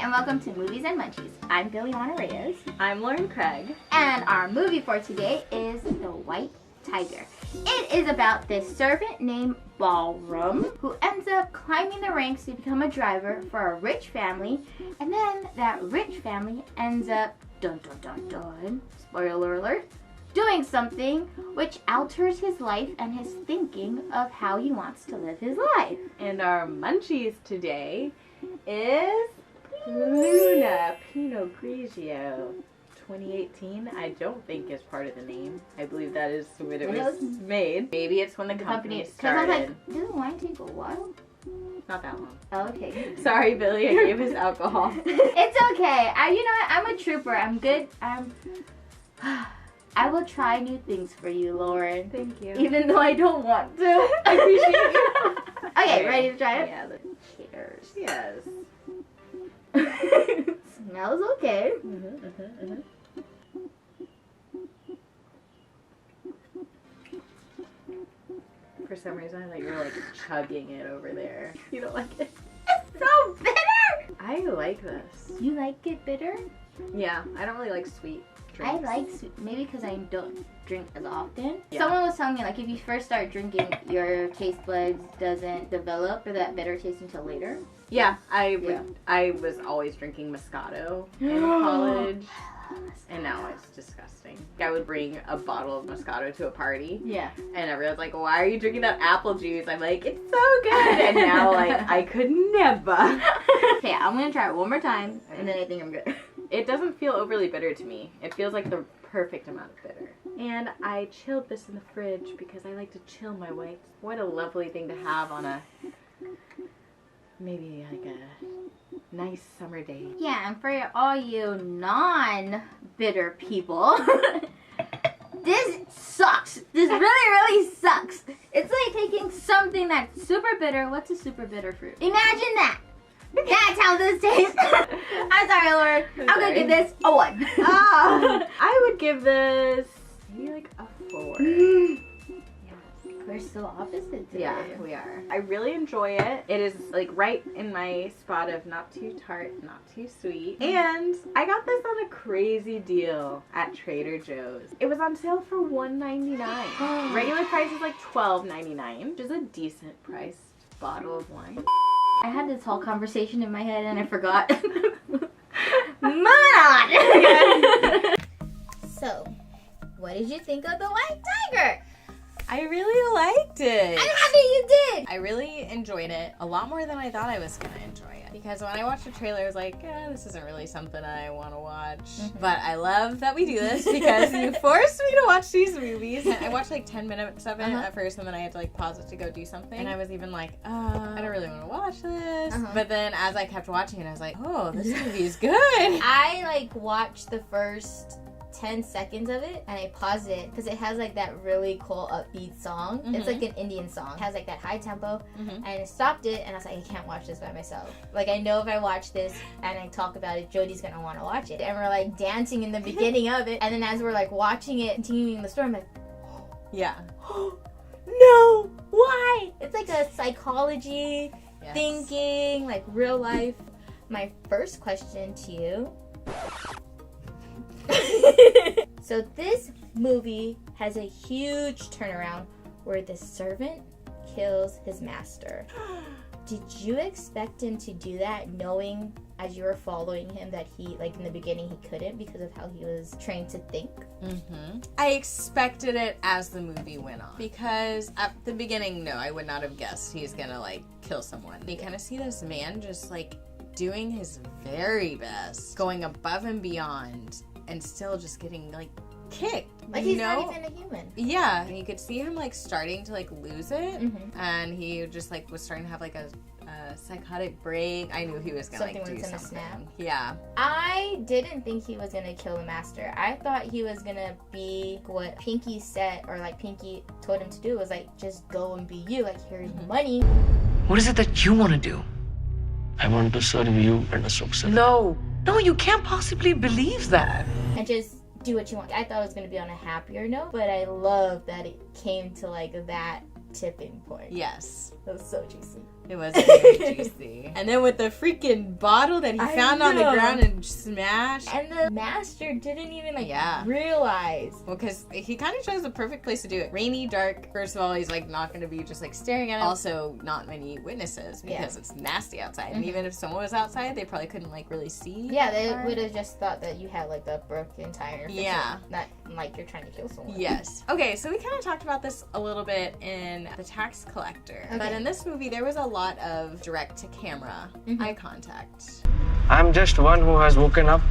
and welcome to Movies and Munchies. I'm Billionna Reyes. I'm Lauren Craig. And our movie for today is The White Tiger. It is about this servant named Ballroom who ends up climbing the ranks to become a driver for a rich family, and then that rich family ends up, dun dun dun dun, spoiler alert, doing something which alters his life and his thinking of how he wants to live his life. And our munchies today is Luna Pinot Grigio 2018. I don't think is part of the name. I believe that is when it was made. Maybe it's when the company started. Because I was like, doesn't wine take a while? Not that long. Oh, okay. Sorry, Billy, I gave us alcohol. It's okay. You know what? I'm a trooper. I'm good. I will try new things for you, Lauren. Thank you. Even though I don't want to. I appreciate you. Okay, ready to try it? Yeah. Cheers. Yes. Smells okay. For some reason, I thought you were like chugging it over there. You don't like it? It's so bitter! I like this. You like it bitter? Yeah, I don't really like sweet drinks. I like sweet, maybe because I don't drink as often. Yeah. Someone was telling me, like, if you first start drinking, your taste buds doesn't develop for that bitter taste until later. Yeah, I was always drinking Moscato in college, and now it's disgusting. I would bring a bottle of Moscato to a party, and everyone's like, "Why are you drinking that apple juice?" I'm like, "It's so good," and now like I could never. Okay, I'm gonna try it one more time, and then I think I'm good. It doesn't feel overly bitter to me. It feels like the perfect amount of bitter. And I chilled this in the fridge because I like to chill my whites. What a lovely thing to have on a maybe like a nice summer day. Yeah, and for all you non-bitter people, this sucks. This really, really sucks. It's like taking something that's super bitter. What's a super bitter fruit? Imagine that. That's how this tastes. I'm sorry, Lauren. I'm gonna give this a 1. I would give this maybe like a 4. We're so opposite today. Yeah, we are. I really enjoy it. It is like right in my spot of not too tart, not too sweet. And I got this on a crazy deal at Trader Joe's. It was on sale for $1.99. Regular price is like $12.99, which is a decent priced bottle of wine. I had this whole conversation in my head and I forgot. Moving on! So, what did you think of The White Tiger? I really liked it. I'm happy you did! I really enjoyed it a lot more than I thought I was going to enjoy it. Because when I watched the trailer, I was like, this isn't really something I want to watch. But I love that we do this because you forced me to watch these movies. And I watched like 10 minutes of it at first, and then I had to like pause it to go do something. And I was even like, I don't really want to watch this. But then as I kept watching it, I was like, oh, this movie is good. I like watched the first 10 seconds of it and I paused it because it has like that really cool upbeat song. It's like an Indian song. It has like that high tempo, and I stopped it and I was like, I can't watch this by myself. Like, I know if I watch this and I talk about it, Jody's gonna want to watch it. And we're like dancing in the beginning of it, and then as we're like watching it, continuing the story, I'm like, no, why? It's like a psychology, thinking, like real life. My first question to you. So this movie has a huge turnaround where the servant kills his master. Did you expect him to do that, knowing as you were following him that he, like in the beginning, he couldn't because of how he was trained to think? I expected it as the movie went on. Because at the beginning, no, I would not have guessed he's gonna like kill someone. You kind of see this man just like doing his very best, going above and beyond, and still just getting like kicked. Like he's not even a human. Yeah, and you could see him like starting to like lose it, and he just like was starting to have like a psychotic break. I knew he was gonna like do something. Snap. Yeah. I didn't think he was gonna kill the master. I thought he was gonna be what Pinky said, or like Pinky told him to do, was like, just go and be you. Like, here's money. What is it that you want to do? I want to serve you and Asok. No, you can't possibly believe that. And just do what you want. I thought it was going to be on a happier note, but I love that it came to like that tipping point. Yes. It was so juicy. It was very juicy. And then with the freaking bottle that he found on the ground and smashed. And the master didn't even realize. Well, because he kind of chose the perfect place to do it. Rainy, dark. First of all, he's like not going to be just like staring at it. Also, not many witnesses because it's nasty outside. And even if someone was outside, they probably couldn't like really see. Yeah, they would have just thought that you had like the broken tire. Yeah. Not like you're trying to kill someone. Yes. Okay, so we kind of talked about this a little bit in The Tax Collector. Okay. But in this movie, there was a lot of direct-to-camera eye contact. I'm just one who has woken up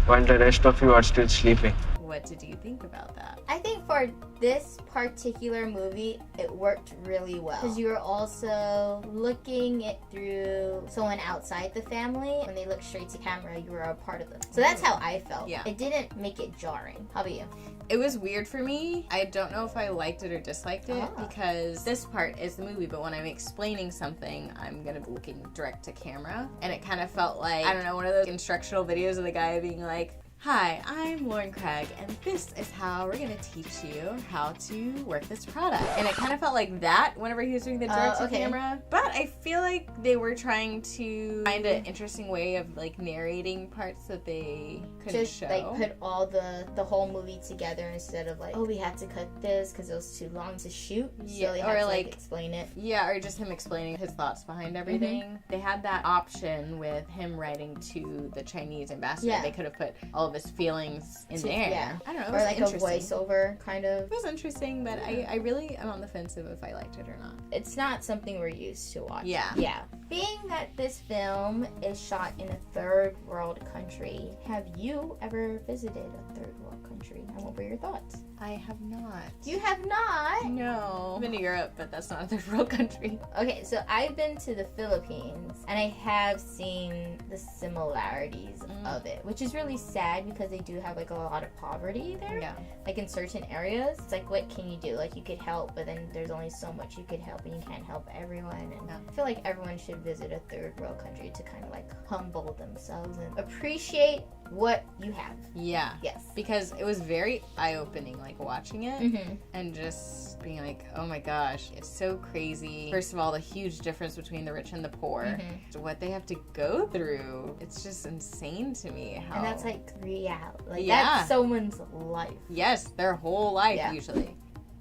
while the rest of you are still sleeping. What did you think about that? I think for this particular movie, it worked really well. Because you were also looking it through someone outside the family. When they look straight to camera, you were a part of them. So that's how I felt. Yeah. It didn't make it jarring. How about you? It was weird for me. I don't know if I liked it or disliked it because this part is the movie, but when I'm explaining something, I'm gonna be looking direct to camera. And it kind of felt like, I don't know, one of those instructional videos of the guy being like, "Hi, I'm Lauren Craig, and this is how we're gonna teach you how to work this product." And it kind of felt like that whenever he was doing the direct-to-camera. But I feel like they were trying to find an interesting way of like narrating parts that they couldn't show. Just like put all the whole movie together instead of like, oh, we had to cut this because it was too long to shoot. So they had to like explain it. Yeah, or just him explaining his thoughts behind everything. They had that option with him writing to the Chinese ambassador. They could have put all of his feelings in there. Yeah. I don't know. It or was like a voiceover kind of. It was interesting, but I really am on the fence of if I liked it or not. It's not something we're used to watching. Yeah. Yeah. Being that this film is shot in a third world country, have you ever visited a third world country? And what were your thoughts? I have not. You have not? No. I've been to Europe, but that's not a third world country. Okay, so I've been to the Philippines, and I have seen the similarities of it, which is really sad because they do have like a lot of poverty there. Yeah. Like in certain areas, it's like, what can you do? Like you could help, but then there's only so much you could help, and you can't help everyone. And I feel like everyone should visit a third world country to kind of like humble themselves and appreciate what you have. Yeah. Yes. Because it was very eye-opening, like watching it and just being like, oh my gosh, it's so crazy. First of all, the huge difference between the rich and the poor, what they have to go through. It's just insane to me. And that's like reality. Like that's someone's life. Yes, their whole life usually.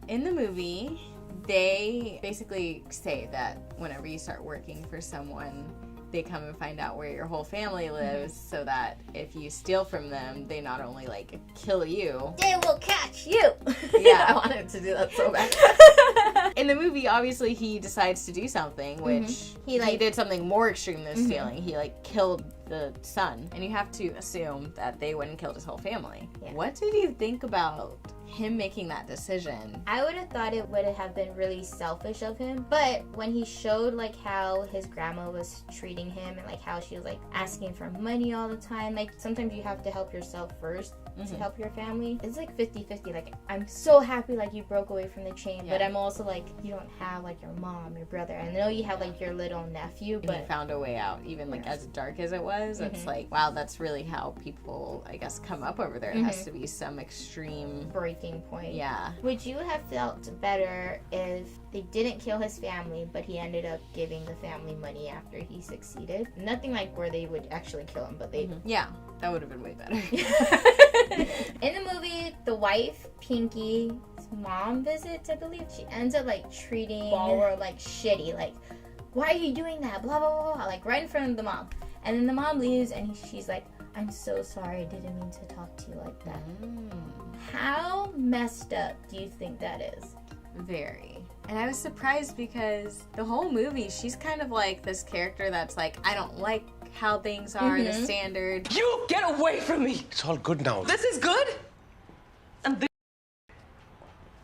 In the movie, they basically say that whenever you start working for someone, they come and find out where your whole family lives so that if you steal from them, they not only like kill you, they will catch you. Yeah. I wanted to do that so bad. In the movie, obviously he decides to do something, which he did something more extreme than stealing. He like killed the son, and you have to assume that they wouldn't kill his whole family. What did you think about him making that decision? I would have thought it would have been really selfish of him, but when he showed like how his grandma was treating him and like how she was like asking for money all the time, like sometimes you have to help yourself first to help your family. It's like 50-50. Like I'm so happy like you broke away from the chain, but I'm also like you don't have like your mom, your brother. I know you have like your little nephew, but he found a way out, even like as dark as it was. It's like, wow, that's really how people, I guess, come up over there. It has to be some extreme breaking point. Yeah. Would you have felt better if they didn't kill his family, but he ended up giving the family money after he succeeded? Nothing like where they would actually kill him, but they... Yeah, that would have been way better. In the movie, the wife, Pinky's mom visits, I believe. She ends up like treating Ballroom like shitty. Like, why are you doing that? Blah, blah, blah, blah. Like right in front of the mom. And then the mom leaves and she's like, I'm so sorry, I didn't mean to talk to you like that. How messed up do you think that is? Very. And I was surprised because the whole movie, she's kind of like this character that's like, I don't like how things are, the standard. You get away from me! It's all good now. This is good? And this...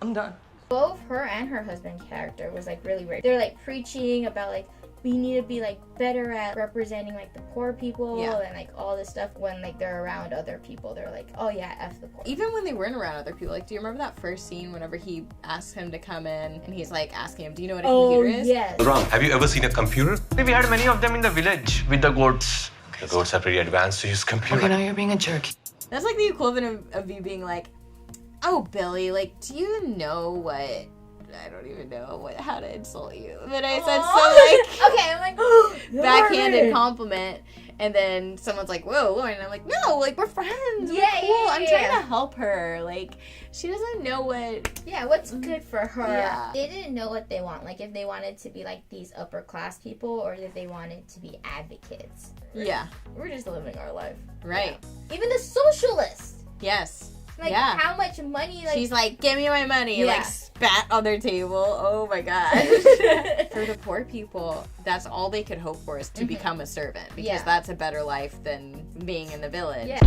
I'm done. Both her and her husband character was like really weird. They're like preaching about like, we need to be like better at representing like the poor people and like all this stuff. When like they're around other people, they're like, oh yeah, F the poor. Even when they weren't around other people, like, do you remember that first scene whenever he asks him to come in and he's like asking him, do you know what a computer is? Yes. Ram, have you ever seen a computer? We had many of them in the village with the goats. The goats are pretty advanced to use computer. Okay, now you're being a jerk. That's like the equivalent of you being like, oh, Billy, like, do you know what I don't even know how to insult you. But I said Okay, I'm like, backhanded compliment. And then someone's like, whoa, Lauren. And I'm like, no, like, we're friends. We're cool. I'm trying to help her. Like, she doesn't know what's good for her. Yeah. They didn't know what they want. Like, if they wanted to be like these upper class people or if they wanted to be advocates. Yeah. We're just living our life. Right. Yeah. Even the socialist. Yes. Like, how much money, like... She's like, give me my money. Like, spat on their table. Oh, my God. For the poor people, that's all they could hope for is to become a servant. Because that's a better life than being in the village. Yeah.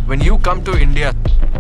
When you come to India,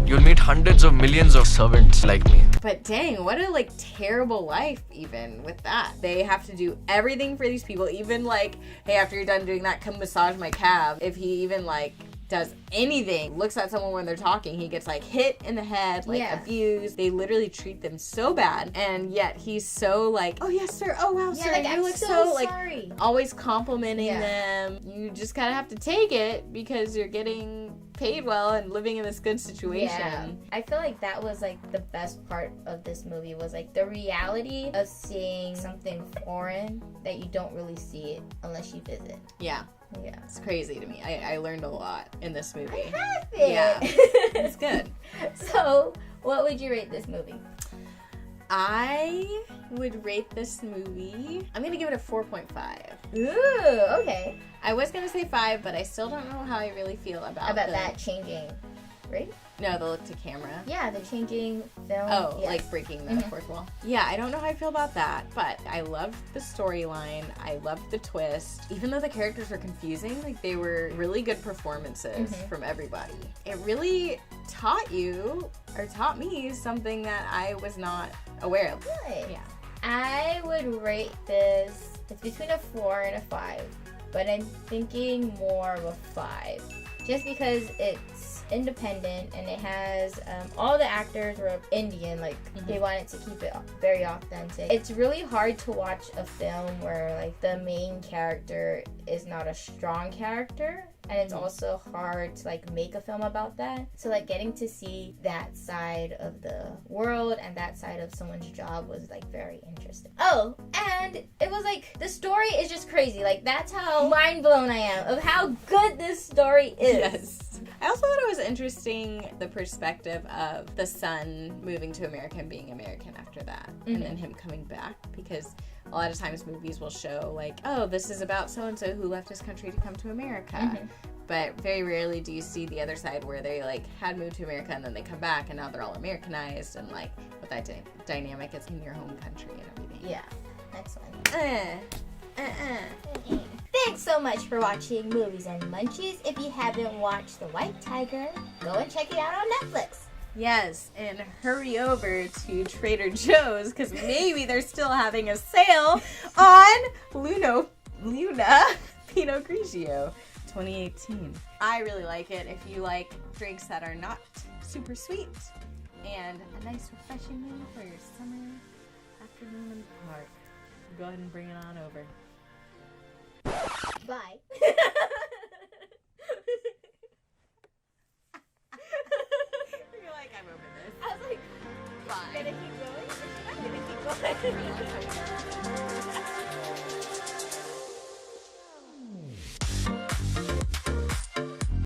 you'll meet hundreds of millions of servants like me. But dang, what a, like, terrible life, even, with that. They have to do everything for these people. Even, like, hey, after you're done doing that, come massage my calf. If he even, like... does anything, looks at someone when they're talking, he gets like hit in the head, like abused. They literally treat them so bad, and yet he's so like, oh yes sir, oh wow sir, like, you look so like sorry. Always complimenting them. You just kind of have to take it because you're getting paid well and living in this good situation. Yeah. I feel like that was like the best part of this movie was like the reality of seeing something foreign that you don't really see it unless you visit. Yeah. Yeah. It's crazy to me. I learned a lot in this movie. I have it. Yeah. It's good. So, what would you rate this movie? I would rate this movie, I'm going to give it a 4.5. Ooh, okay. I was going to say 5, but I still don't know how I really feel about that changing, right? No, the look to camera. Yeah, the changing film. Oh, like breaking the fourth wall. Yeah, I don't know how I feel about that, but I loved the storyline. I loved the twist. Even though the characters were confusing, like they were really good performances from everybody. It really taught me something that I was not aware of. Good. Yeah. I would rate this, it's between a 4 and a 5, but I'm thinking more of a 5. Just because it's independent and it has all the actors were Indian, like they wanted to keep it very authentic. It's really hard to watch a film where like the main character is not a strong character, and it's also hard to like make a film about that. So like getting to see that side of the world and that side of someone's job was like very interesting. Oh, and it was like the story is just crazy. Like that's how mind blown I am of how good this story is. Yes. I also thought it was interesting the perspective of the son moving to America and being American after that, and then him coming back, because a lot of times movies will show like, oh, this is about so-and-so who left his country to come to America. But very rarely do you see the other side where they like had moved to America and then they come back and now they're all Americanized, and like what that dynamic is in your home country and everything. Yeah, excellent. Thanks so much for watching Movies and Munchies. If you haven't watched The White Tiger, go and check it out on Netflix. Yes, and hurry over to Trader Joe's because maybe they're still having a sale on Luna Pinot Grigio 2018. I really like it if you like drinks that are not super sweet and a nice refreshing meal for your summer afternoon in the park. Go ahead and bring it on over. Bye. You're like, I'm over this. I was like, Bye. gonna keep going? Or should I gonna keep going?